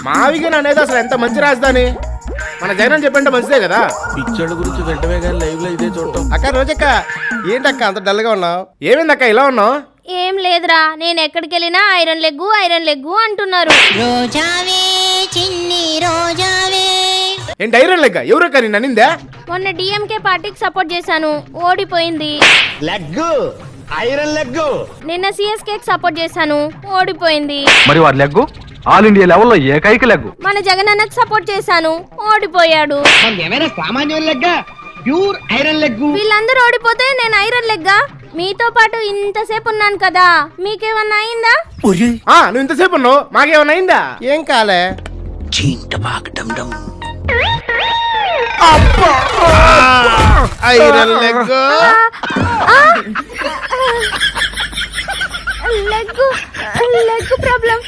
మావిగా అనేది అసలు ఎంత మంచి రాజధాని. మన జగన్ చెప్పంటే మంచిదే కదా. పిక్చర్ల గురించి వెంటనే కానీ లైవ్ లో ఇదే చూడటం. అక్క రోజక్క ఏంటక్క అంత డల్ గా ఉన్నావు? ఏమైందక్క ఇలా ఉన్నావు? ఏం లేదురా, నేను ఎక్కడికి వెళ్ళినా ఐరన్ లెగ్గు అంటున్నారు. రోజావే చిన్ని రోజావే. ఏంటి ఐరన్ లెక్క? ఎవరక్క నిన్ను అనిందా? మొన్న డిఎంకే పార్టీకి సపోర్ట్ చేశాను, ఓడిపోయింది. Leg iron leg. నిన్న సిఎస్కేకి సపోర్ట్ చేశాను, ఓడిపోయింది. మరి వారి లెగ్గు ఆల్ ఇండియా లెవెల్లో ఏకైక లెగ్గు. మన జగన్ అన్నకు సపోర్ట్ చేశాను, ఓడిపోయాడు. Pure iron leg. వీళ్ళందరూ ఓడిపోతే నేను ఐరన్ లెగ్గా? మీతో పాటు ఇంతసేపు ఉన్నాను కదా, మీకేమన్నా అయిందా? నువ్వు ఇంతసేపు ఉన్నావు, మాకేమన్నా అయిందా? ఏం కాలే. Iron leg. Leg problem.